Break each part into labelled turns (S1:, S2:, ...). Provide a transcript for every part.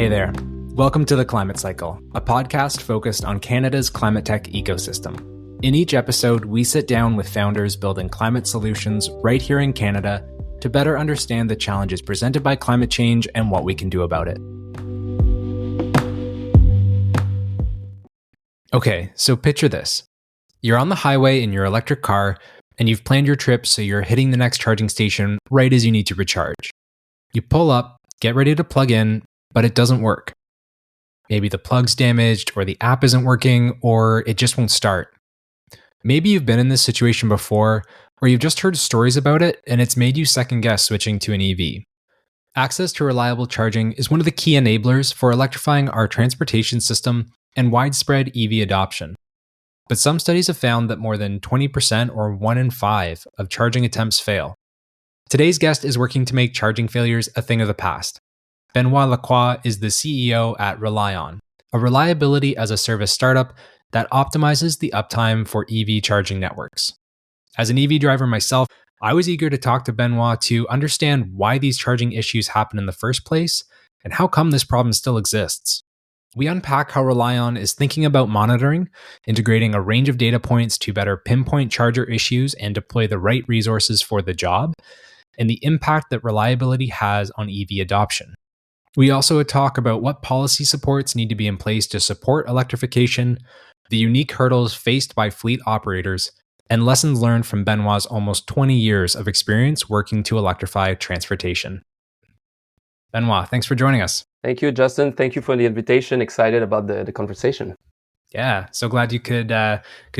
S1: Hey there. Welcome to The Climate Cycle, a podcast focused on Canada's climate tech ecosystem. In each episode, we sit down with founders building climate solutions right here in Canada to better understand the challenges presented by climate change and what we can do about it. Okay, so picture this. You're on the highway in your electric car, and you've planned your trip so you're hitting the next charging station right as you need to recharge. You pull up, get ready to plug in, but it doesn't work. Maybe the plug's damaged, or the app isn't working, or it just won't start. Maybe you've been in this situation before, or you've just heard stories about it, and it's made you second guess switching to an EV. Access to reliable charging is one of the key enablers for electrifying our transportation system and widespread EV adoption. But some studies have found that more than 20% or 1 in 5 of charging attempts fail. Today's guest is working to make charging failures a thing of the past. Benoit Lacroix is the CEO at ReliON, a reliability as a service startup that optimizes the uptime for EV charging networks. As an EV driver myself, I was eager to talk to Benoit to understand why these charging issues happen in the first place and how come this problem still exists. We unpack how ReliON is thinking about monitoring, integrating a range of data points to better pinpoint charger issues and deploy the right resources for the job, and the impact that reliability has on EV adoption. We also talk about what policy supports need to be in place to support electrification, the unique hurdles faced by fleet operators, and lessons learned from Benoit's almost 20 years of experience working to electrify transportation. Benoit, thanks for joining us.
S2: Thank you, Justin. Thank you for the invitation. Excited about the conversation.
S1: Yeah, so glad you could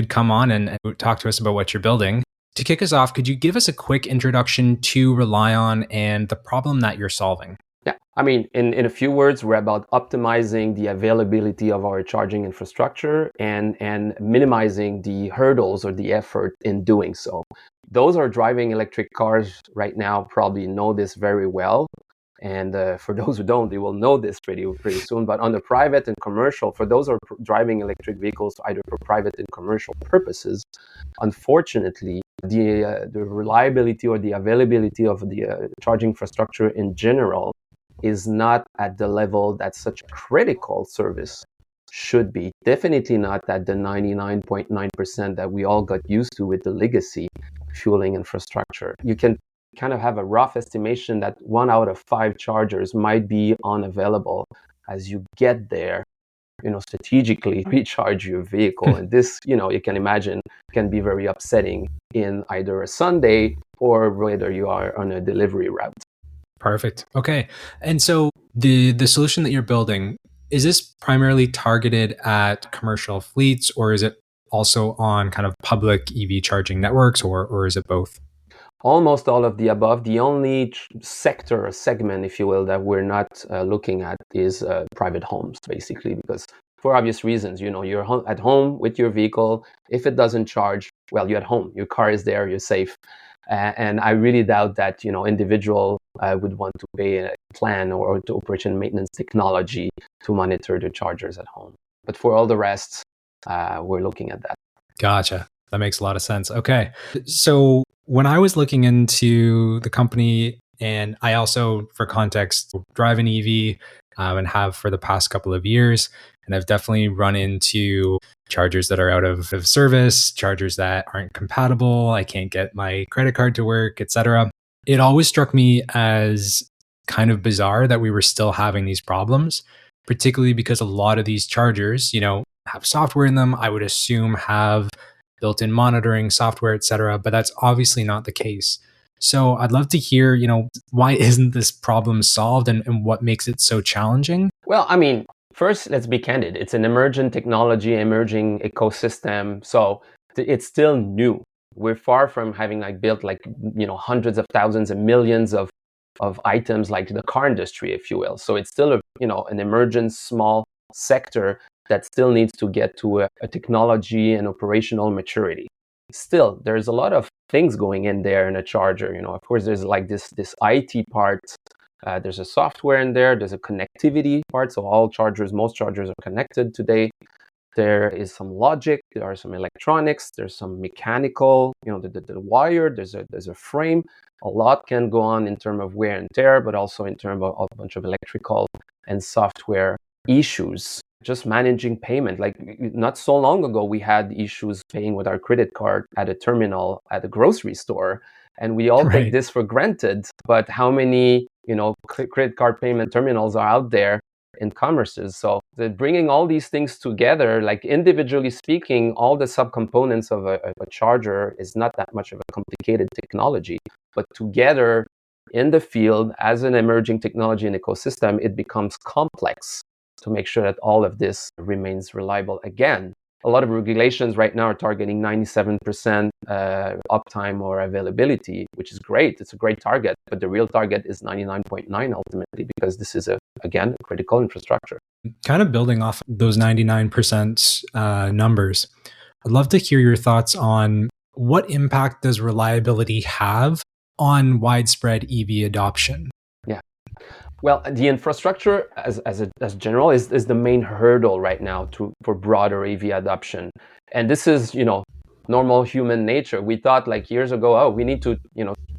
S1: come on and talk to us about what you're building. To kick us off, could you give us a quick introduction to ReliON and the problem that you're solving?
S2: Yeah, I mean, in a few words, we're about optimizing the availability of our charging infrastructure and minimizing the hurdles or the effort in doing so. Those who are driving electric cars right now probably know this very well. And for those who don't, they will know this pretty soon. But on the private and commercial, for those who are driving electric vehicles, either for private and commercial purposes, unfortunately, the reliability or the availability of the charging infrastructure in general is not at the level that such a critical service should be. Definitely not at the 99.9% that we all got used to with the legacy fueling infrastructure. You can kind of have a rough estimation that 1 out of 5 chargers might be unavailable as you get there, strategically recharge your vehicle. And this, you can imagine, can be very upsetting in either a Sunday or whether you are on a delivery route.
S1: Perfect. Okay. And so the solution that you're building, is this primarily targeted at commercial fleets, or is it also on kind of public EV charging networks, or is it both?
S2: Almost all of the above. The only sector or segment, if you will, that we're not looking at is private homes, basically, because for obvious reasons, you're at home with your vehicle. If it doesn't charge, well, you're at home. Your car is there. You're safe. And I really doubt that, individual would want to pay a plan or to operation maintenance technology to monitor the chargers at home. But for all the rest, we're looking at that.
S1: Gotcha. That makes a lot of sense. Okay. So when I was looking into the company, and I also, for context, drive an EV and have for the past couple of years, and I've definitely run into chargers that are out of service, chargers that aren't compatible, I can't get my credit card to work, etc. It always struck me as kind of bizarre that we were still having these problems, particularly because a lot of these chargers, have software in them. I would assume have built-in monitoring software, etc. But that's obviously not the case. So I'd love to hear, why isn't this problem solved and what makes it so challenging?
S2: Well, I mean, first, let's be candid. It's an emergent technology, emerging ecosystem. So it's still new. We're far from having built hundreds of thousands and millions of items like the car industry, if you will. So it's still an emergent small sector that still needs to get to a technology and operational maturity. Still, there's a lot of things going in there in a charger. Of course, there's this IT part. There's a software in there. There's a connectivity part. So most chargers are connected today. There is some logic. There are some electronics. There's some mechanical. The wire. There's a frame. A lot can go on in terms of wear and tear, but also in terms of a bunch of electrical and software issues. Just managing payment. Like not so long ago, we had issues paying with our credit card at a terminal at a grocery store. And we all take this for granted. But how many, credit card payment terminals are out there in commerces? So bringing all these things together, like individually speaking, all the subcomponents of a charger is not that much of a complicated technology. But together in the field as an emerging technology and ecosystem, it becomes complex to make sure that all of this remains reliable. Again, a lot of regulations right now are targeting 97% uptime or availability, which is great. It's a great target, but the real target is 99.9 ultimately, because this is, again, a critical infrastructure.
S1: Kind of building off those 99% numbers, I'd love to hear your thoughts on what impact does reliability have on widespread EV adoption?
S2: Yeah. Well, the infrastructure as general is the main hurdle right now for broader EV adoption. And this is, normal human nature. We thought like years ago, we need to,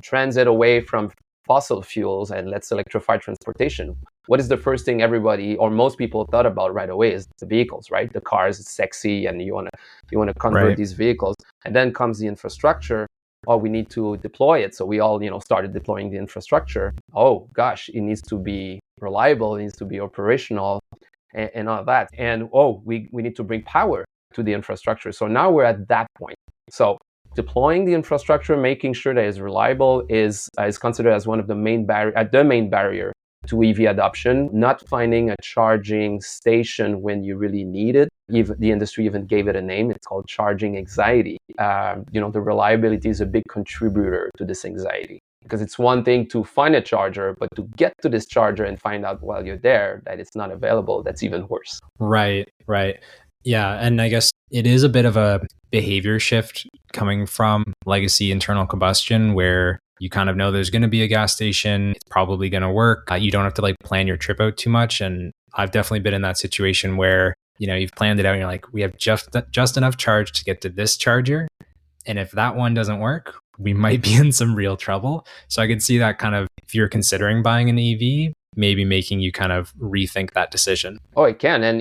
S2: transit away from fossil fuels and let's electrify transportation. What is the first thing everybody or most people thought about right away is the vehicles, right? The cars, it's sexy and you want to convert these vehicles. And then comes the infrastructure. Oh, we need to deploy it. So we all, started deploying the infrastructure. Oh gosh, it needs to be reliable, it needs to be operational and all that. And we need to bring power to the infrastructure. So now we're at that point. So deploying the infrastructure, making sure that it's reliable is considered as one of the main barrier to EV adoption. Not finding a charging station when you really need it. Even the industry even gave it a name. It's called charging anxiety. The reliability is a big contributor to this anxiety, because it's one thing to find a charger, but to get to this charger and find out while you're there that it's not available, that's even worse.
S1: Right. Yeah. And I guess it is a bit of a behavior shift coming from legacy internal combustion, where you kind of know there's going to be a gas station. It's probably going to work. You don't have to plan your trip out too much. And I've definitely been in that situation where, you've planned it out and you're like, we have just enough charge to get to this charger. And if that one doesn't work, we might be in some real trouble. So I could see that kind of, if you're considering buying an EV, maybe making you kind of rethink that decision.
S2: Oh, it can. And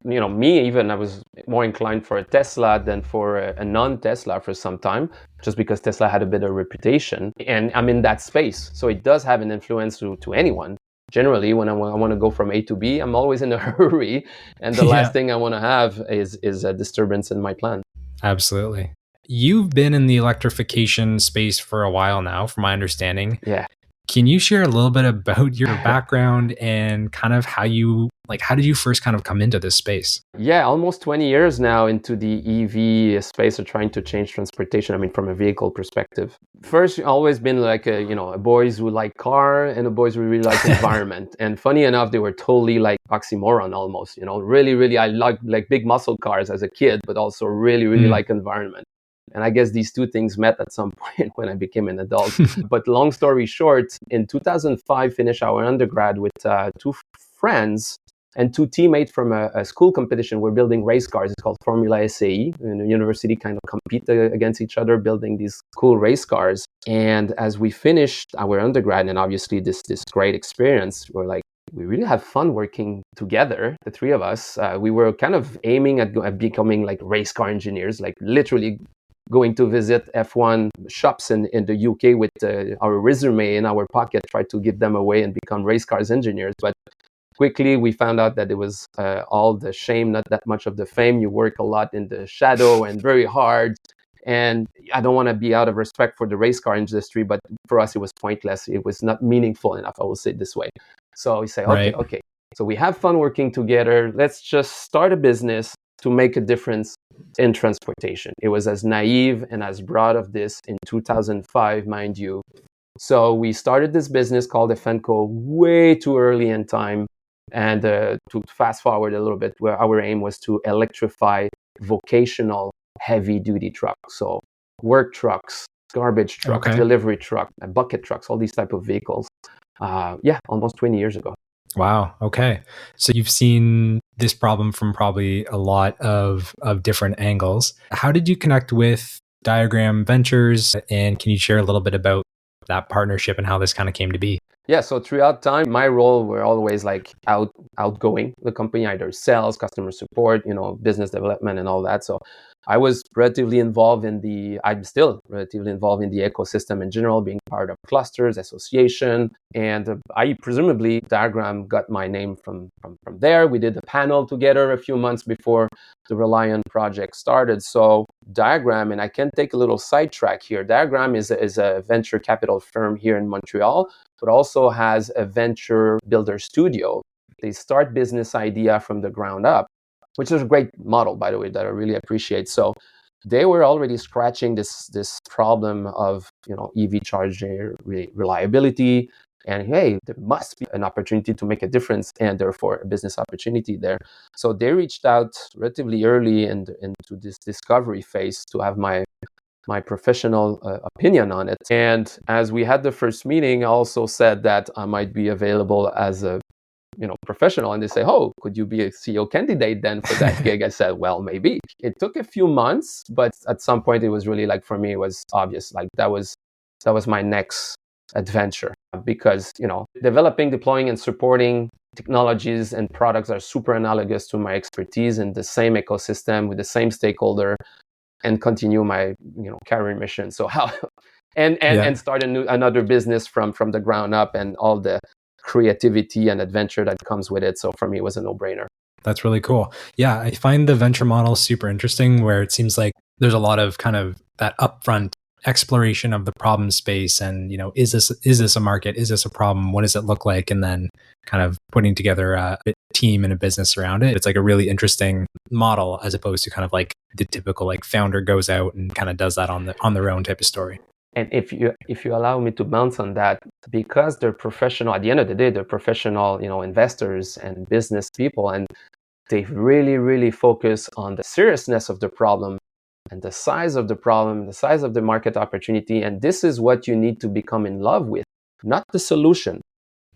S2: me, even I was more inclined for a Tesla than for a non-Tesla for some time, just because Tesla had a better reputation. And I'm in that space. So it does have an influence to anyone. Generally, when I want to go from A to B, I'm always in a hurry. And the last thing I want to have is a disturbance in my plan.
S1: Absolutely. You've been in the electrification space for a while now, from my understanding.
S2: Yeah.
S1: Can you share a little bit about your background and kind of how did you first kind of come into this space?
S2: Yeah, almost 20 years now into the EV space of trying to change transportation. From a vehicle perspective. First, always been like a boys who like car and a boys who really like environment. And funny enough, they were totally like oxymoron almost, really, really, I like big muscle cars as a kid, but also really, really like environment. And I guess these two things met at some point when I became an adult. But long story short, in 2005, finished our undergrad with two friends and two teammates from a school competition. We're building race cars. It's called Formula SAE. And the university kind of compete against each other, building these cool race cars. And as we finished our undergrad, and obviously this great experience, we're like, we really have fun working together, the three of us. We were kind of aiming at becoming like race car engineers, like literally going to visit F1 shops in the UK with our resume in our pocket, try to give them away and become race cars engineers. But quickly we found out that it was all the shame, not that much of the fame. You work a lot in the shadow and very hard. And I don't want to be out of respect for the race car industry, but for us it was pointless. It was not meaningful enough, I will say it this way. So we say, okay. So we have fun working together. Let's just start a business to make a difference in transportation. It was as naive and as broad of this in 2005, mind you. So we started this business called Effenco way too early in time. And to fast forward a little bit, where our aim was to electrify vocational heavy-duty trucks. So work trucks, garbage trucks, delivery truck, bucket trucks, all these type of vehicles. Almost 20 years ago.
S1: Wow. Okay. So you've seen this problem from probably a lot of different angles. How did you connect with Diagram Ventures? And can you share a little bit about that partnership and how this kind of came to be.
S2: Yeah, so throughout time, my role were always like outgoing the company, either sales, customer support, business development and all that. So I'm still relatively involved in the ecosystem in general, being part of clusters, association. And I presumably Diagram got my name from there. We did a panel together a few months before the ReliON project started. So Diagram, and I can take a little sidetrack here. Diagram is a venture capital firm here in Montreal, but also has a venture builder studio. They start business idea from the ground up, which is a great model, by the way, that I really appreciate. So they were already scratching this problem of EV charger reliability, and hey, there must be an opportunity to make a difference, and therefore a business opportunity there. So they reached out relatively early into this discovery phase to have my professional opinion on it. And as we had the first meeting, I also said that I might be available as a professional, and they say, oh, could you be a CEO candidate then for that gig? I said, well, maybe. It took a few months, but at some point it was really like, for me, it was obvious. Like that was my next adventure, because developing, deploying, and supporting technologies and products are super analogous to my expertise in the same ecosystem with the same stakeholder, and continue my career mission. So how and start another business from the ground up, and all the creativity and adventure that comes with it. So for me, it was a no-brainer.
S1: That's really cool. Yeah, I find the venture model super interesting, where it seems like there's a lot of kind of that upfront exploration of the problem space, and is this a market? Is this a problem? What does it look like? And then kind of putting together a team and a business around it. It's like a really interesting model, as opposed to kind of like the typical like founder goes out and kind of does that on their own type of story.
S2: And if you allow me to bounce on that, because they're professional, at the end of the day, they're professional, investors and business people, and they really, really focus on the seriousness of the problem and the size of the problem, the size of the market opportunity. And this is what you need to become in love with, not the solution.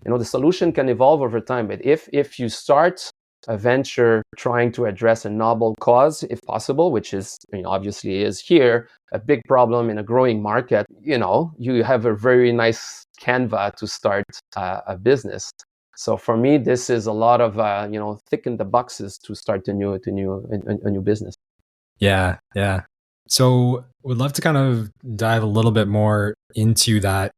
S2: The solution can evolve over time, but if you start a venture trying to address a novel cause, if possible, which is obviously is here a big problem in a growing market, you have a very nice canvas to start a business. So for me, this is a lot of thicken the boxes to start a new business.
S1: Yeah. So would love to kind of dive a little bit more into that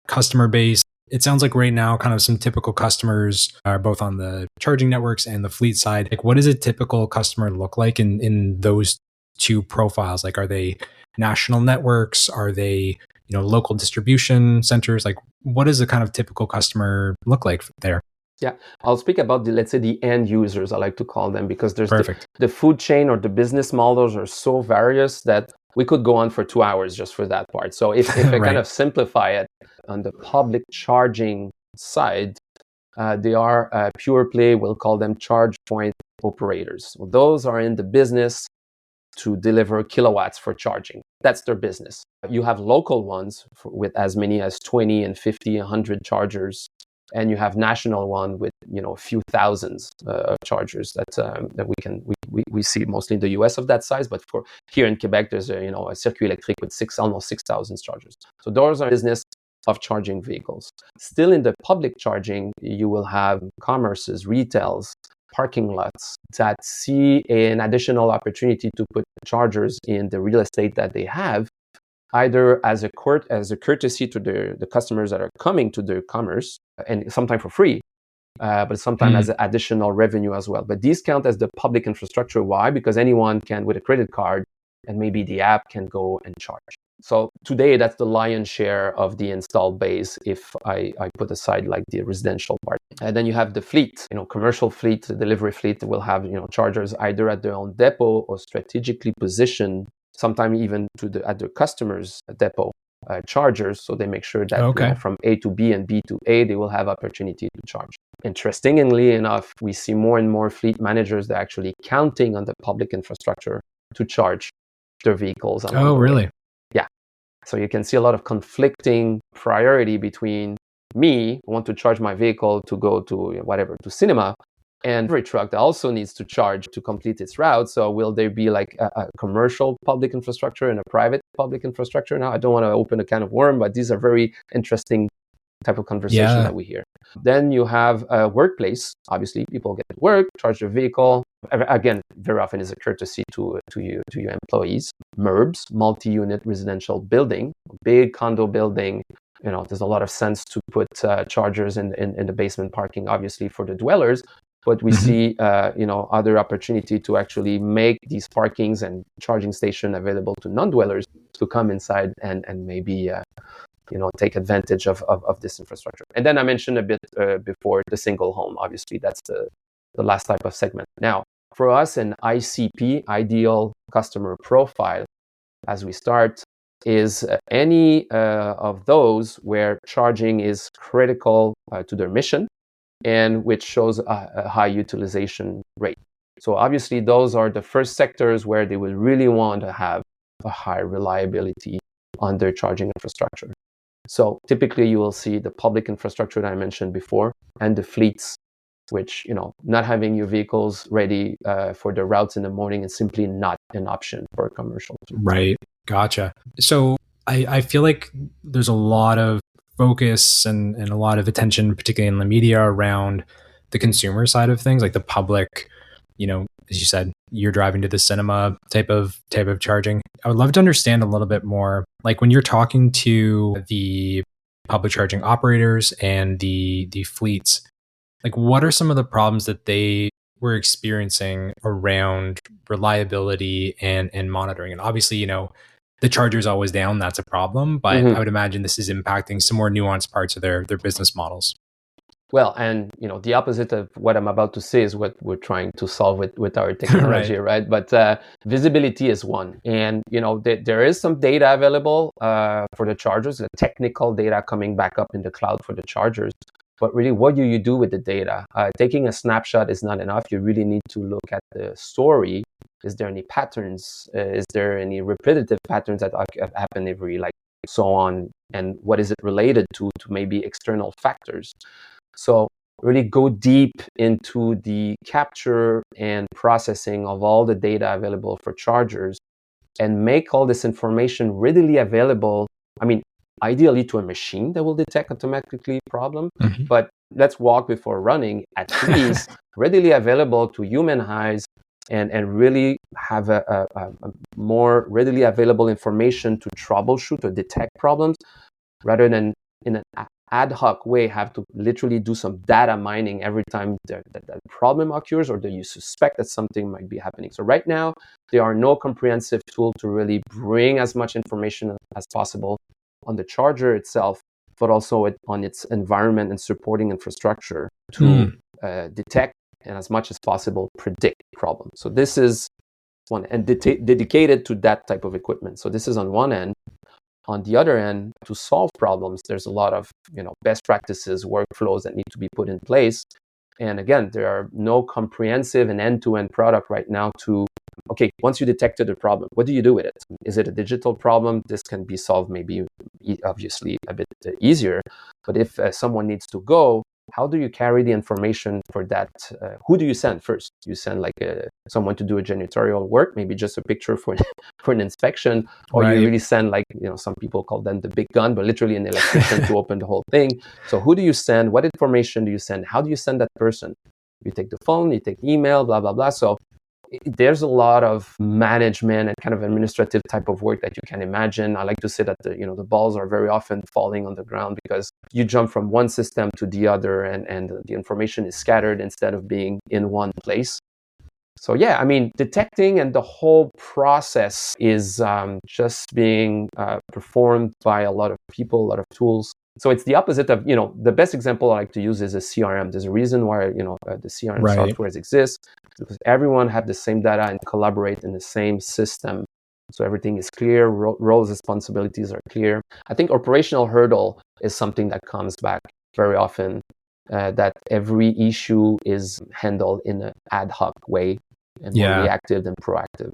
S1: customer base. It sounds like right now, kind of some typical customers are both on the charging networks and the fleet side. Like, what does a typical customer look like in those two profiles? Like, are they national networks? Are they, local distribution centers? Like, what does a kind of typical customer look like there?
S2: Yeah, I'll speak about let's say the end users, I like to call them, because there's
S1: the
S2: food chain, or the business models are so various that we could go on for 2 hours just for that part. So if I kind of simplify it, on the public charging side, they are pure play, we'll call them charge point operators. So those are in the business to deliver kilowatts for charging. That's their business. You have local ones with as many as 20 and 50, 100 chargers. And you have national one with a few thousands of chargers that we see mostly in the US of that size. But for here in Quebec, there's a circuit electric with almost 6,000 chargers. So those are business of charging vehicles. Still in the public charging, you will have commerces, retails, parking lots that see an additional opportunity to put chargers in the real estate that they have, either as a courtesy to the customers that are coming to their commerce, and sometimes for free, but sometimes as additional revenue as well. But these count as the public infrastructure. Why? Because anyone can, with a credit card, and maybe the app, can go and charge. So today, that's the lion's share of the installed base, if I put aside like the residential part. And then you have the fleet, commercial fleet, the delivery fleet will have, chargers either at their own depot or strategically positioned, sometimes even at the customer's depot, chargers. So they make sure that from A to B and B to A, they will have opportunity to charge. Interestingly enough, we see more and more fleet managers that are actually counting on the public infrastructure to charge their vehicles.
S1: Oh, really?
S2: Yeah. So you can see a lot of conflicting priority between me, I want to charge my vehicle to go to to cinema, And every truck that also needs to charge to complete its route. So will there be like a commercial public infrastructure and a private public infrastructure? Now, I don't want to open a can of worms, but these are very interesting type of conversation that we hear. Then you have a workplace. Obviously, people get to work, charge their vehicle. Again, very often is a courtesy to your employees. MURBs, multi-unit residential building, big condo building. There's a lot of sense to put chargers in the basement parking, obviously, for the dwellers. But we see, other opportunity to actually make these parkings and charging station available to non-dwellers to come inside and maybe, take advantage of this infrastructure. And then I mentioned a bit before the single home. Obviously, that's the last type of segment. Now, for us, an ICP, ideal customer profile, as we start, is any of those where charging is critical to their mission, and which shows a high utilization rate. So obviously, those are the first sectors where they will really want to have a high reliability on their charging infrastructure. So typically, you will see the public infrastructure that I mentioned before, and the fleets, which, not having your vehicles ready for the routes in the morning is simply not an option for a commercial fleet.
S1: Right. Gotcha. So I feel like there's a lot of focus and a lot of attention, particularly in the media, around the consumer side of things, like the public, as you said, you're driving to the cinema type of charging. I would love to understand a little bit more, like when you're talking to the public charging operators and the fleets, like what are some of the problems that they were experiencing around reliability and monitoring? And obviously, the charger's always down, that's a problem, but I would imagine this is impacting some more nuanced parts of their business models.
S2: Well, and the opposite of what I'm about to say is what we're trying to solve with our technology, right? But visibility is one, and there is some data available for the chargers, the technical data coming back up in the cloud for the chargers. But really, what do you do with the data? Taking a snapshot is not enough. You really need to look at the story. Is there any patterns? Is there any repetitive patterns that happen every, so on? And what is it related to maybe external factors? So really go deep into the capture and processing of all the data available for chargers and make all this information readily available. I mean, ideally to a machine that will detect automatically problem, but let's walk before running, at least readily available to human eyes and really have a more readily available information to troubleshoot or detect problems, rather than in an ad hoc way have to literally do some data mining every time that problem occurs or that you suspect that something might be happening. So right now, there are no comprehensive tool to really bring as much information as possible on the charger itself, but also on its environment and supporting infrastructure to detect and as much as possible predict problems. So this is one, and dedicated to that type of equipment. So this is on one end. On the other end, to solve problems, there's a lot of best practices, workflows that need to be put in place. And again, there are no comprehensive and end-to-end product right now to, okay, once you detected a problem, what do you do with it? Is it a digital problem? This can be solved maybe obviously a bit easier. But if someone needs to go, how do you carry the information for that? Who do you send first? You send someone to do a janitorial work, maybe just a picture for an inspection, or you really send some people call them the big gun, but literally an electrician to open the whole thing. So who do you send? What information do you send? How do you send that person? You take the phone, you take email, blah, blah, blah. So there's a lot of management and kind of administrative type of work that you can imagine. I like to say that the balls are very often falling on the ground because you jump from one system to the other and the information is scattered instead of being in one place. So yeah, I mean, detecting and the whole process is just being performed by a lot of people, a lot of tools. So it's the opposite of, the best example I like to use is a CRM. There's a reason why, the CRM software exists, because everyone have the same data and collaborate in the same system. So everything is clear, roles, responsibilities are clear. I think operational hurdle is something that comes back very often, that every issue is handled in an ad hoc way and more reactive than proactive.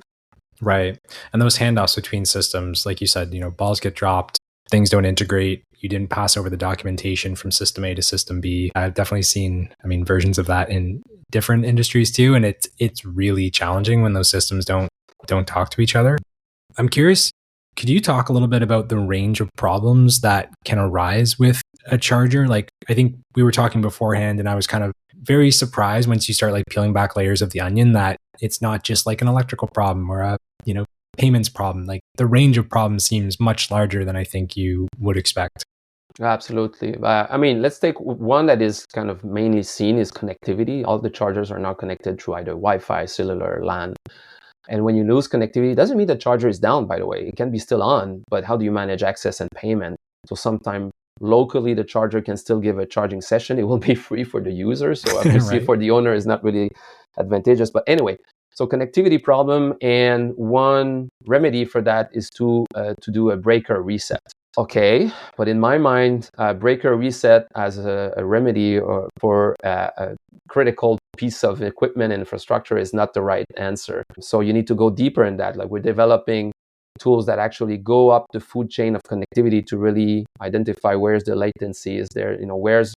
S1: Right. And those handoffs between systems, like you said, balls get dropped, things don't integrate. You didn't pass over the documentation from system A to system B. I've definitely seen, versions of that in different industries too, and it's really challenging when those systems don't talk to each other. I'm curious, could you talk a little bit about the range of problems that can arise with a charger? Like, I think we were talking beforehand, and I was kind of very surprised once you start like peeling back layers of the onion that it's not just like an electrical problem or a, payments problem. Like, the range of problems seems much larger than I think you would expect.
S2: Absolutely. Let's take one that is kind of mainly seen is connectivity. All the chargers are now connected through either Wi-Fi, cellular, LAN. And when you lose connectivity, it doesn't mean the charger is down, by the way. It can be still on, but how do you manage access and payment? So sometimes locally, the charger can still give a charging session. It will be free for the user. So obviously
S1: Right.
S2: for the owner, it's not really advantageous. But anyway, so connectivity problem, and one remedy for that is to do a breaker reset. Okay, but in my mind, breaker reset as a remedy for a critical piece of equipment and infrastructure is not the right answer. So you need to go deeper in that. Like, we're developing tools that actually go up the food chain of connectivity to really identify where's the latency, is there, where's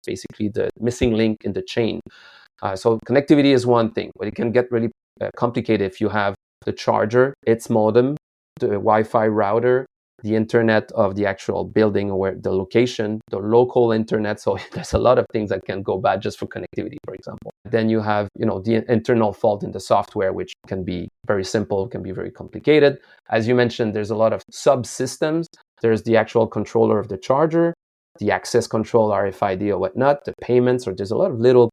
S2: basically the missing link in the chain. So connectivity is one thing, but it can get really complicated if you have the charger, its modem, the Wi-Fi router, the internet of the actual building or the location, the local internet. So there's a lot of things that can go bad just for connectivity, for example. Then you have, the internal fault in the software, which can be very simple, can be very complicated. As you mentioned, there's a lot of subsystems. There's the actual controller of the charger, the access control, RFID or whatnot, the payments, or there's a lot of little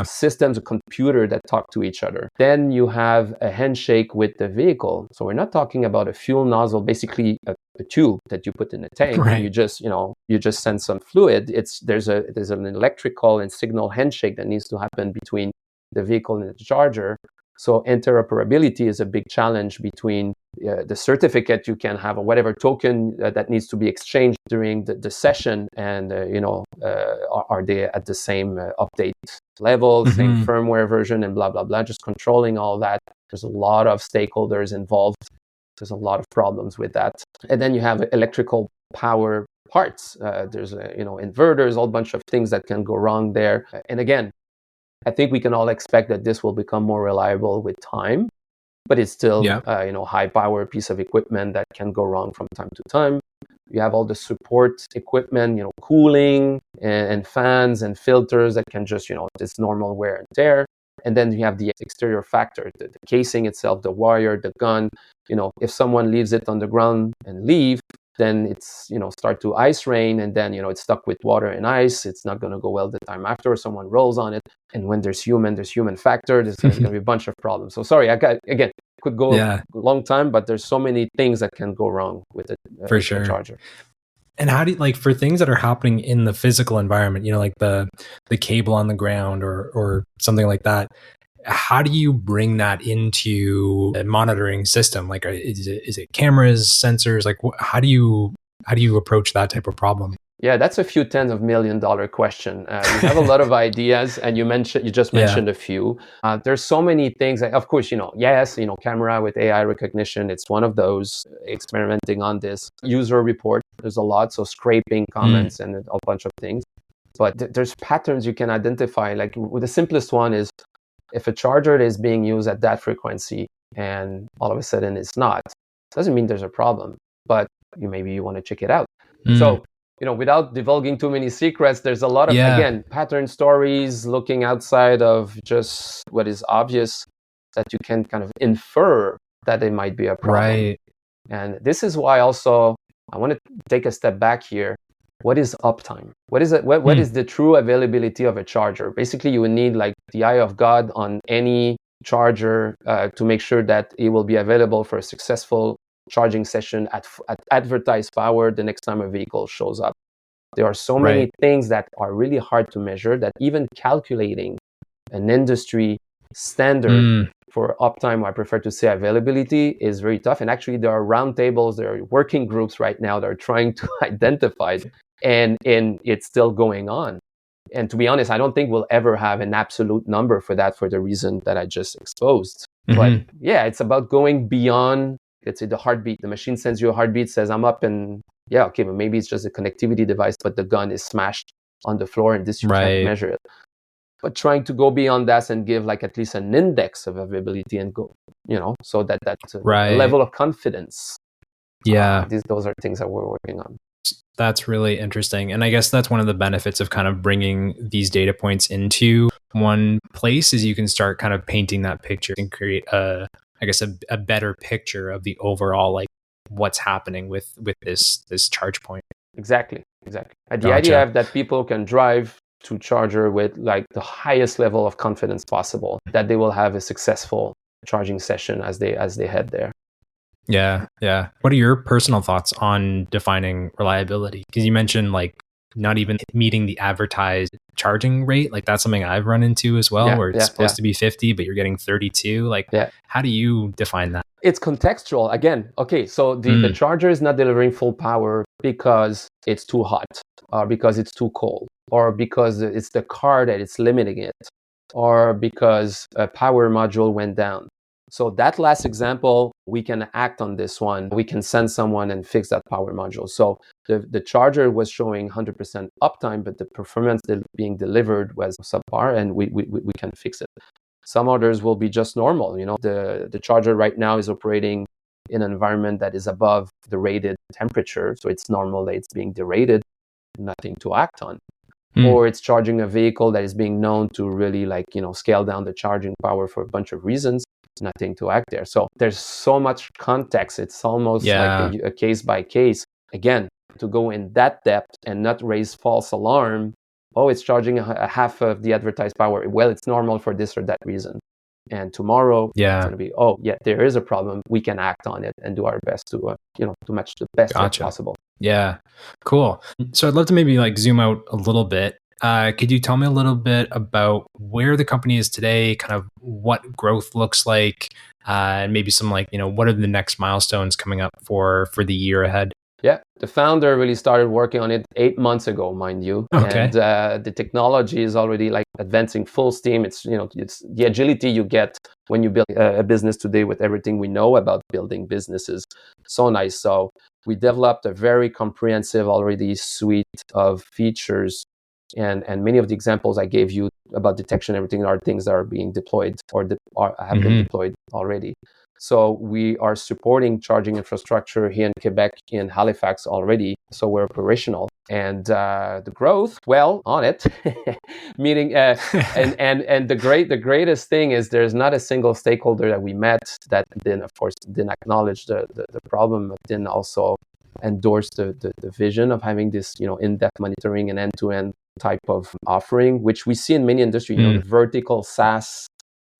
S2: systems, a computer that talk to each other. Then you have a handshake with the vehicle. So we're not talking about a fuel nozzle, basically a tube that you put in a tank,
S1: Right.
S2: and you just send some fluid. There's an electrical and signal handshake that needs to happen between the vehicle and the charger. So interoperability is a big challenge between the certificate you can have or whatever token that needs to be exchanged during the session, and are they at the same update level, same firmware version, and blah blah blah. Just controlling all that. There's a lot of stakeholders involved. There's a lot of problems with that. And then you have electrical power parts. There's inverters, a whole bunch of things that can go wrong there. And again, I think we can all expect that this will become more reliable with time, but it's still high power piece of equipment that can go wrong from time to time. You have all the support equipment, cooling and fans and filters that can just, it's normal wear and tear. And then you have the exterior factor, the casing itself, the wire, the gun. If someone leaves it on the ground and leave, then it's, start to ice rain, and then, it's stuck with water and ice. It's not going to go well the time after. Someone rolls on it. And when there's human factor, there's going to be a bunch of problems. So sorry, could go a long time, but there's so many things that can go wrong with it.
S1: For sure.
S2: The charger.
S1: And how do you, like, for things that are happening in the physical environment, like the cable on the ground or something like that, how do you bring that into a monitoring system? Like, is it cameras, sensors? Like, how do you approach that type of problem?
S2: Yeah, that's a few tens of $1 million question. We have a lot of ideas, and you just mentioned a few. There's so many things. Of course, camera with AI recognition. It's one of those. Experimenting on this. User report. There's a lot. So scraping comments and a bunch of things. But there's patterns you can identify. Like, the simplest one is if a charger is being used at that frequency and all of a sudden it's not, doesn't mean there's a problem. But maybe you want to check it out. So, without divulging too many secrets, there's a lot of, again, pattern stories, looking outside of just what is obvious, that you can kind of infer that it might be a problem.
S1: Right.
S2: And this is why also I want to take a step back here. What is uptime? What is it? What is the true availability of a charger? Basically, you would need like the eye of God on any charger to make sure that it will be available for a successful charging session at advertised power the next time a vehicle shows up. There are so many things that are really hard to measure that even calculating an industry standard for uptime, or I prefer to say availability, is very tough. And actually, there are roundtables, there are working groups right now that are trying to identify it, and it's still going on. And to be honest, I don't think we'll ever have an absolute number for that, for the reason that I just exposed. But yeah, it's about going beyond, let's say, the heartbeat. The machine sends you a heartbeat, says, I'm up, and but maybe it's just a connectivity device, but the gun is smashed on the floor, and this you can't measure it. but trying to go beyond that and give like at least an index of availability and go, so that
S1: Right.
S2: level of confidence.
S1: Yeah.
S2: Those are things that we're working on.
S1: That's really interesting. And I guess that's one of the benefits of kind of bringing these data points into one place is you can start kind of painting that picture and create a better picture of the overall, like what's happening with this charge point.
S2: Exactly. And the idea is that people can drive to charger with like the highest level of confidence possible that they will have a successful charging session as they head there.
S1: Yeah. What are your personal thoughts on defining reliability? Because you mentioned like not even meeting the advertised charging rate. Like that's something I've run into as well, where it's supposed to be 50, but you're getting 32. Like, how do you define that?
S2: It's contextual. Again, okay, so the charger is not delivering full power because it's too hot, or because it's too cold, or because it's the car that it's limiting it, or because a power module went down. So that last example, we can act on this one. We can send someone and fix that power module. So the charger was showing 100% uptime, but the performance being delivered was subpar, and we can fix it. Some others will be just normal. The charger right now is operating in an environment that is above the rated temperature. So it's normal that it's being derated, nothing to act on. Or it's charging a vehicle that is being known to really scale down the charging power for a bunch of reasons. Nothing to act there. So there's so much context. It's almost like a case by case. Again, to go in that depth and not raise false alarm. Oh, it's charging a half of the advertised power. Well, it's normal for this or that reason. And tomorrow, it's going to be, there is a problem. We can act on it and do our best to match the best possible.
S1: Yeah, cool. So I'd love to maybe like zoom out a little bit. Could you tell me a little bit about where the company is today, kind of what growth looks like, and maybe some what are the next milestones coming up for the year ahead?
S2: Yeah, the founder really started working on it 8 months ago, mind you.
S1: Okay.
S2: And the technology is already advancing full steam. It's the agility you get when you build a business today with everything we know about building businesses. So nice. So we developed a very comprehensive already suite of features. And many of the examples I gave you about detection, everything are things that are being deployed or have been deployed already. So we are supporting charging infrastructure here in Quebec, in Halifax already. So we're operational. And the growth, well, on it. Meaning, and the greatest thing is there's not a single stakeholder that we met that then, of course, didn't acknowledge the problem, but didn't also endorse the vision of having this, in-depth monitoring and end-to-end type of offering, which we see in many industries, the vertical SaaS,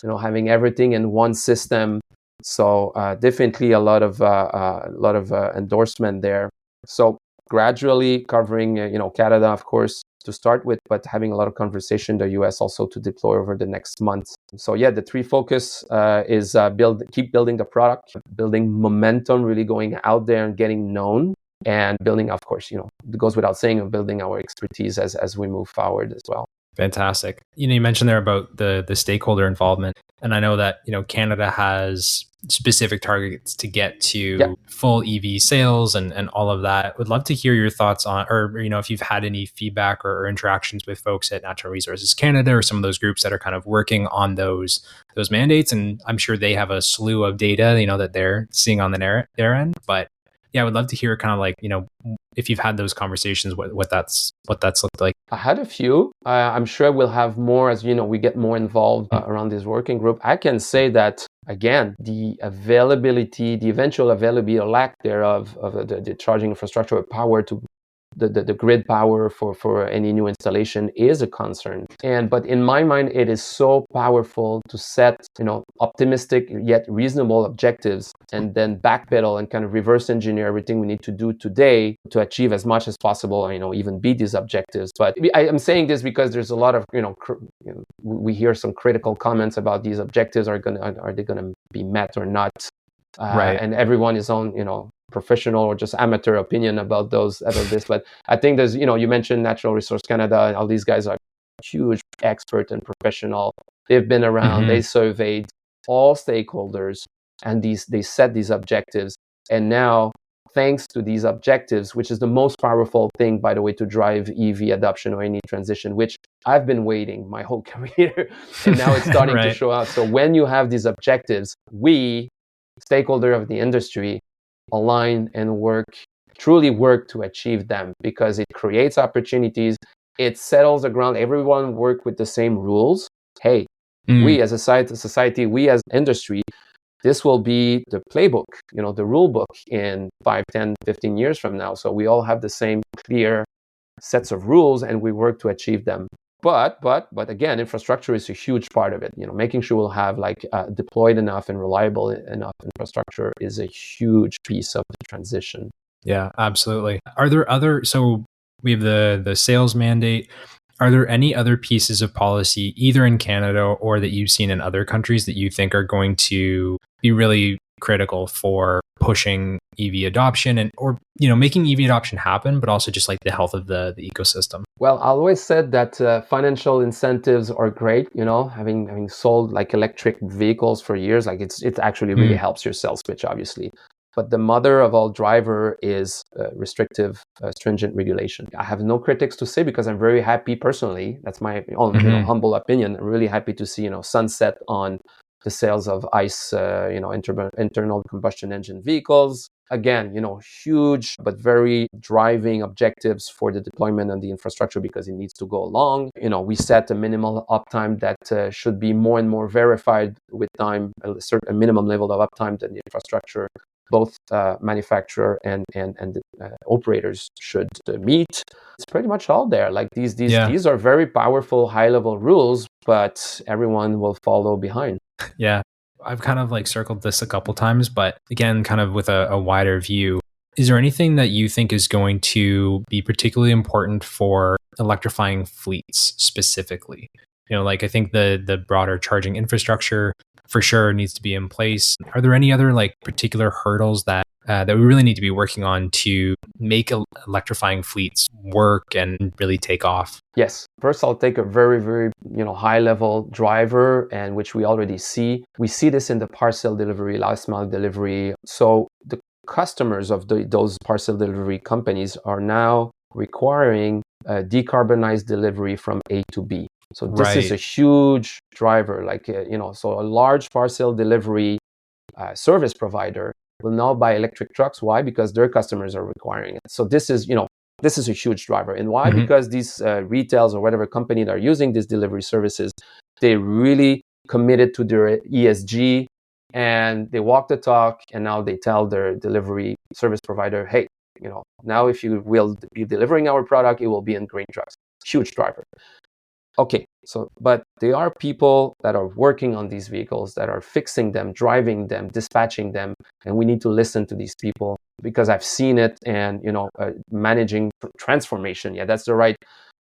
S2: having everything in one system. So definitely a lot of endorsement there. So gradually covering, Canada, of course, to start with, but having a lot of conversation in the US also to deploy over the next months. So yeah, the three focus is keep building the product, building momentum, really going out there and getting known, and building, of course, it goes without saying, of building our expertise as we move forward as well.
S1: Fantastic. You mentioned there about the stakeholder involvement, and I know that Canada has specific targets to get to full EV sales and all of that. Would love to hear your thoughts on, or if you've had any feedback or interactions with folks at Natural Resources Canada or some of those groups that are kind of working on those mandates. And I'm sure they have a slew of data that they're seeing on their end, but yeah, I would love to hear kind of if you've had those conversations, what that's looked like.
S2: I had a few. I'm sure we'll have more as we get more involved around this working group. I can say that again, the availability, the eventual availability or lack thereof of the charging infrastructure of power to the grid power for any new installation is a concern. But in my mind, it is so powerful to set optimistic yet reasonable objectives and then backpedal and kind of reverse engineer everything we need to do today to achieve as much as possible, even beat these objectives. But I'm saying this because there's a lot of we hear some critical comments about these objectives. Are they gonna be met or not?
S1: Right.
S2: And everyone is on professional or just amateur opinion about this. But I think there's you mentioned Natural Resource Canada, and all these guys are huge expert and professional. They've been around. They surveyed all stakeholders, and they set these objectives. And now thanks to these objectives, which is the most powerful thing, by the way, to drive EV adoption or any transition, which I've been waiting my whole career, and now it's starting to show out. So when you have these objectives, we, stakeholder of the industry, align and truly work to achieve them, because it creates opportunities. It settles the ground. Everyone work with the same rules. Hey, we as a society, we as industry, this will be the playbook, the rule book in 5, 10, 15 years from now. So we all have the same clear sets of rules and we work to achieve them. But again, infrastructure is a huge part of it. Making sure we'll have deployed enough and reliable enough infrastructure is a huge piece of the transition.
S1: Yeah, absolutely. Are there so we have the sales mandate. Are there any other pieces of policy, either in Canada or that you've seen in other countries, that you think are going to be really critical for pushing EV adoption or making EV adoption happen, but also just like the health of the ecosystem?
S2: Well, I always said that financial incentives are great. Having sold like electric vehicles for years, it actually really helps your sales pitch, obviously. But the mother of all driver is restrictive, stringent regulation. I have no critics to say because I'm very happy personally. That's my own humble opinion. I'm really happy to see sunset on the sales of ICE, internal combustion engine vehicles. Again, huge but very driving objectives for the deployment and the infrastructure because it needs to go along. We set a minimal uptime that should be more and more verified with time, a minimum level of uptime that the infrastructure, both manufacturer and operators should meet. It's pretty much all there. These are very powerful, high-level rules, but everyone will follow behind.
S1: Yeah, I've kind of circled this a couple times, but again, kind of with a wider view. Is there anything that you think is going to be particularly important for electrifying fleets specifically? I think the broader charging infrastructure for sure needs to be in place. Are there any other particular hurdles that we really need to be working on to make electrifying fleets work and really take off?
S2: Yes. First, I'll take a very, very high level driver, and which we already see. We see this in the parcel delivery, last mile delivery. So the customers of those parcel delivery companies are now requiring decarbonized delivery from A to B. So this is a huge driver, so a large parcel delivery service provider will now buy electric trucks. Why? Because their customers are requiring it. So this is a huge driver. And why? Because these retails or whatever company that are using these delivery services, they really committed to their ESG and they walk the talk, and now they tell their delivery service provider, hey, now if you will be delivering our product, it will be in green trucks. Huge driver. Okay, but there are people that are working on these vehicles, that are fixing them, driving them, dispatching them, and we need to listen to these people because I've seen it. And managing transformation, that's the right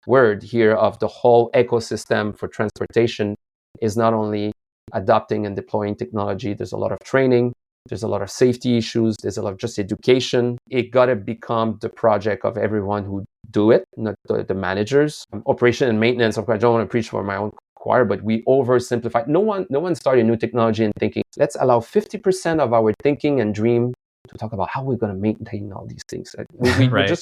S2: word here, of the whole ecosystem for transportation is not only adopting and deploying technology. There's a lot of training. There's a lot of safety issues. There's a lot of just education. It got to become the project of everyone who do it, not the managers. Operation and maintenance, of course, I don't want to preach for my own choir, but we oversimplify. No one started new technology and thinking, let's allow 50% of our thinking and dream to talk about how we're going to maintain all these things.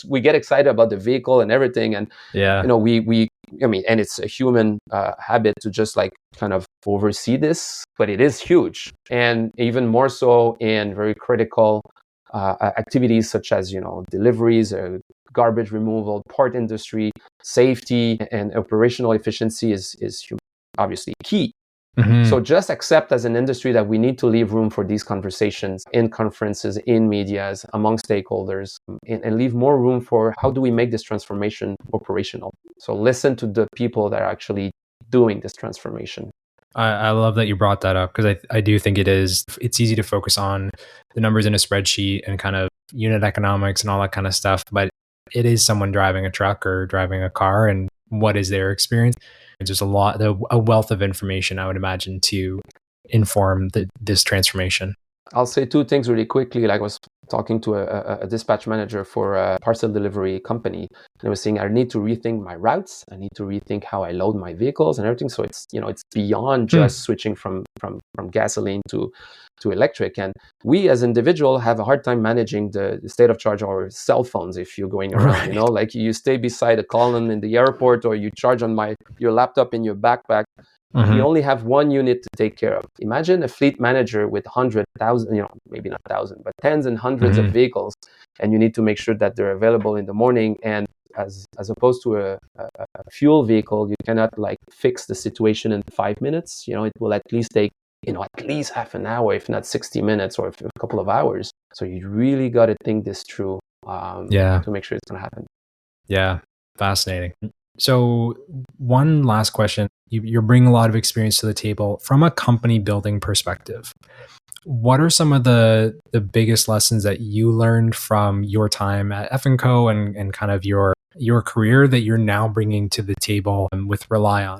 S2: We get excited about the vehicle and everything. And, and it's a human habit to just kind of oversee this, but it is huge. And even more so in very critical activities such as, deliveries, garbage removal, part industry, safety and operational efficiency is obviously key. So just accept as an industry that we need to leave room for these conversations in conferences, in medias, among stakeholders, and leave more room for how do we make this transformation operational. So listen to the people that are actually doing this transformation.
S1: I love that you brought that up because I do think it's easy to focus on the numbers in a spreadsheet and kind of unit economics and all that kind of stuff. But it is someone driving a truck or driving a car, and what is their experience? There's a wealth of information, I would imagine, to inform this transformation.
S2: I'll say two things really quickly. I was talking to a dispatch manager for a parcel delivery company, and I was saying I need to rethink my routes. I need to rethink how I load my vehicles and everything. So it's it's beyond just switching from gasoline to electric. And we as individual have a hard time managing the state of charge of our cell phones if you're going around.
S1: Right.
S2: Like you stay beside a column in the airport, or you charge on your laptop in your backpack. We only have one unit to take care of. Imagine a fleet manager with 100,000, maybe not 1,000, but tens and hundreds of vehicles, and you need to make sure that they're available in the morning. And as opposed to a fuel vehicle, you cannot like fix the situation in 5 minutes. It will at least take at least half an hour, if not 60 minutes or a couple of hours. So you really got to think this through to make sure it's going to happen.
S1: Yeah, fascinating. So one last question. You're bringing a lot of experience to the table from a company building perspective. What are some of the biggest lessons that you learned from your time at Effenco and kind of your career that you're now bringing to the table with ReliON?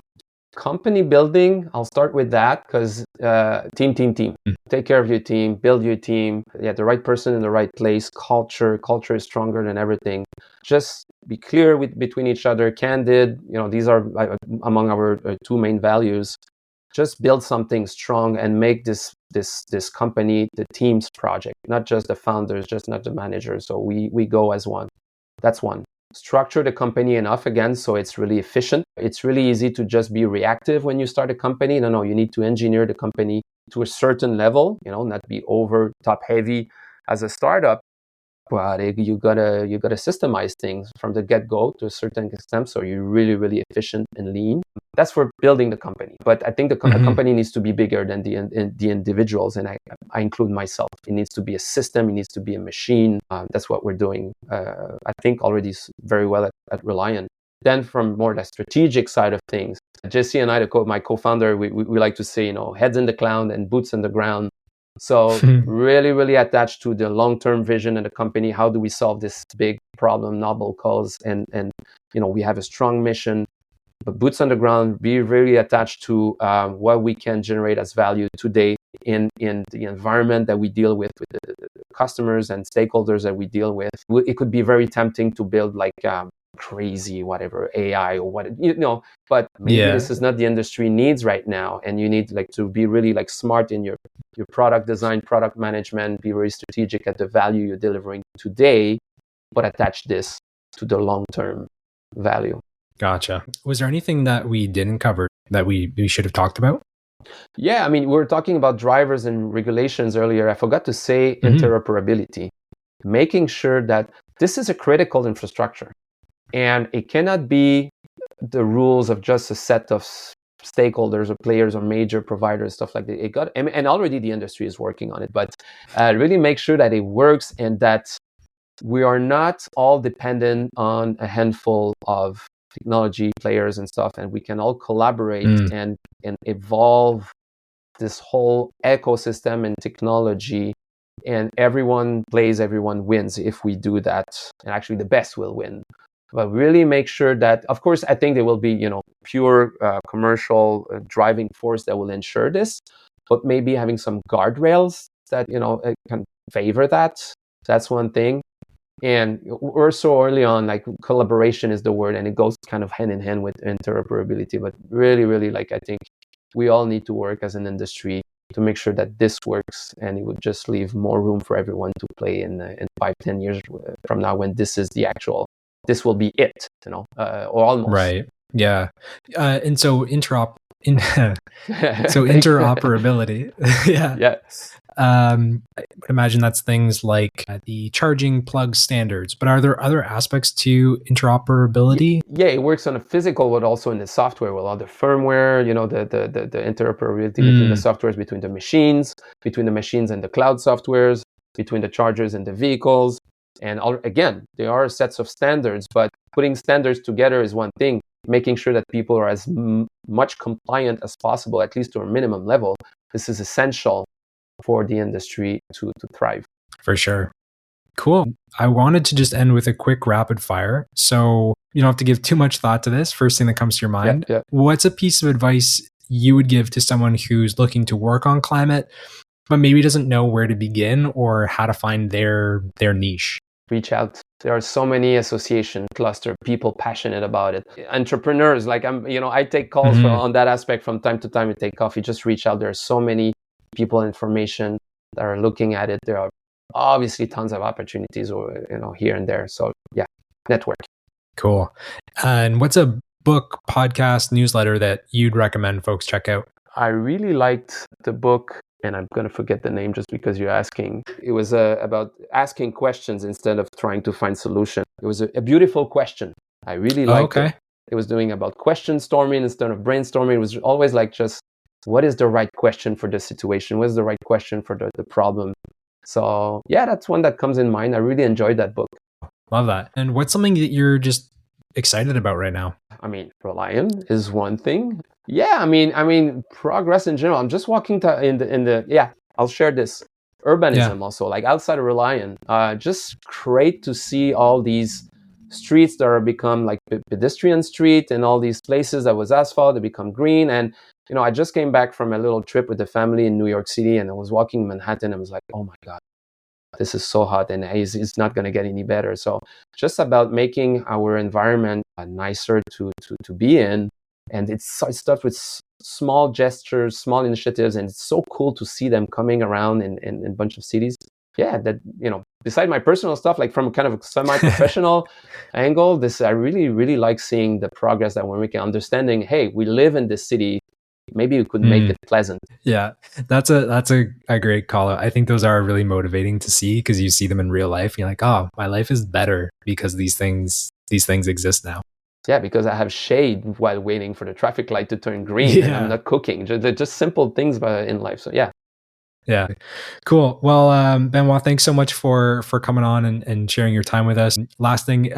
S2: Company building, I'll start with that because team. Take care of your team, build your team. The right person in the right place. Culture is stronger than everything. Just be clear between each other, candid. These are among our two main values. Just build something strong and make this company the team's project, not just the founders, just not the managers. So we go as one. That's one. Structure the company enough again so it's really efficient. It's really easy to just be reactive when you start a company. No, you need to engineer the company to a certain level, not be over top heavy as a startup. But you gotta systemize things from the get-go to a certain extent, so you're really, really efficient and lean. That's for building the company. But I think the company needs to be bigger than the individuals, and I include myself. It needs to be a system. It needs to be a machine. That's what we're doing. I think already very well at ReliON. Then from more the strategic side of things, Jesse and I, my co-founder, we like to say, heads in the cloud and boots on the ground. So really, really attached to the long-term vision of the company. How do we solve this big problem, novel cause? And we have a strong mission, but boots on the ground, be really attached to what we can generate as value today in the environment that we deal with the customers and stakeholders that we deal with. It could be very tempting to build like crazy whatever AI or what but maybe this is not the industry needs right now, and you need to be really smart in your product design, product management, be very strategic at the value you're delivering today, but attach this to the long-term value.
S1: Gotcha. Was there anything that we didn't cover that we should have talked about?
S2: Yeah, we were talking about drivers and regulations earlier. I forgot to say interoperability, making sure that this is a critical infrastructure. And it cannot be the rules of just a set of stakeholders or players or major providers, stuff like that. And already the industry is working on it, but really make sure that it works and that we are not all dependent on a handful of technology players and stuff, and we can all collaborate and evolve this whole ecosystem and technology, and everyone plays, everyone wins if we do that. And actually the best will win. But really make sure that, of course, I think there will be, pure commercial driving force that will ensure this, but maybe having some guardrails that, can favor that. That's one thing. And we're so early on, collaboration is the word, and it goes kind of hand in hand with interoperability. But really, really, I think we all need to work as an industry to make sure that this works, and it would just leave more room for everyone to play in 5-10 years from now, when this is the actual. This will be it, or almost.
S1: Right. Yeah. And so interoperability.
S2: Yeah.
S1: I would imagine that's things like the charging plug standards, but are there other aspects to interoperability?
S2: Yeah, it works on a physical, but also in the software with all the firmware, the interoperability between the softwares, between the machines and the cloud softwares, between the chargers and the vehicles. And again, there are sets of standards, but putting standards together is one thing. Making sure that people are as much compliant as possible, at least to a minimum level. This is essential for the industry to thrive.
S1: For sure. Cool. I wanted to just end with a quick rapid fire. So you don't have to give too much thought to this. First thing that comes to your mind.
S2: Yeah.
S1: What's a piece of advice you would give to someone who's looking to work on climate but maybe doesn't know where to begin or how to find their niche?
S2: Reach out. There are so many association cluster people passionate about it. Entrepreneurs, like I take calls on that aspect from time to time. We take coffee. Just reach out. There are so many people, information that are looking at it. There are obviously tons of opportunities, here and there. So yeah, network.
S1: Cool. And what's a book, podcast, newsletter that you'd recommend folks check out?
S2: I really liked the book, and I'm going to forget the name just because you're asking. It was about asking questions instead of trying to find solution. It was a beautiful question. I really liked it. It was doing about question storming instead of brainstorming. It was always like, just what is the right question for the situation? What is the right question for the problem? So yeah, that's one that comes in mind. I really enjoyed that book.
S1: Love that. And what's something that you're just excited about right now?
S2: I mean, ReliON is one thing. Yeah, I mean, progress in general. I'm just walking I'll share this. Urbanism also, like outside of ReliON. Just great to see all these streets that are become like pedestrian street, and all these places that was asphalt, they become green. And, I just came back from a little trip with the family in New York City, and I was walking Manhattan. I was like, oh my God, this is so hot, and it's not going to get any better. So just about making our environment nicer to be in. And it starts with small gestures, small initiatives, and it's so cool to see them coming around in a bunch of cities. Yeah, that, beside my personal stuff, like from kind of a semi-professional angle, I really, really like seeing the progress that we're making, understanding, hey, we live in this city. Maybe we could make it pleasant.
S1: Yeah, that's a great call out. I think those are really motivating to see, because you see them in real life. And you're like, oh, my life is better because these things exist now.
S2: Yeah, because I have shade while waiting for the traffic light to turn green, and I'm not cooking. Just simple things in life. So yeah.
S1: Yeah. Cool. Well, Benoit, thanks so much for coming on and sharing your time with us. Last thing,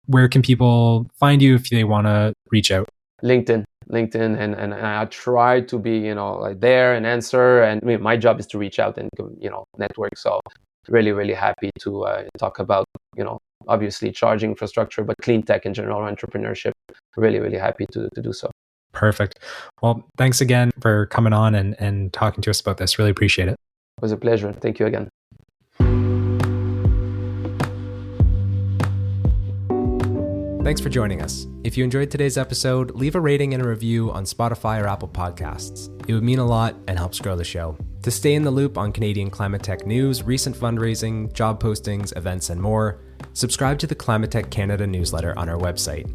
S1: where can people find you if they want to reach out?
S2: LinkedIn, and I try to be, like there and answer. And I mean, my job is to reach out and, network. So really, really happy to talk about, obviously charging infrastructure, but clean tech in general, entrepreneurship. Really, really happy to do so.
S1: Perfect. Well, thanks again for coming on and talking to us about this. Really appreciate it.
S2: It was a pleasure. Thank you again.
S1: Thanks for joining us. If you enjoyed today's episode, leave a rating and a review on Spotify or Apple Podcasts. It would mean a lot and helps grow the show. To stay in the loop on Canadian climate tech news, recent fundraising, job postings, events, and more, subscribe to the Climate Tech Canada newsletter on our website.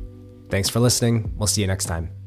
S1: Thanks for listening. We'll see you next time.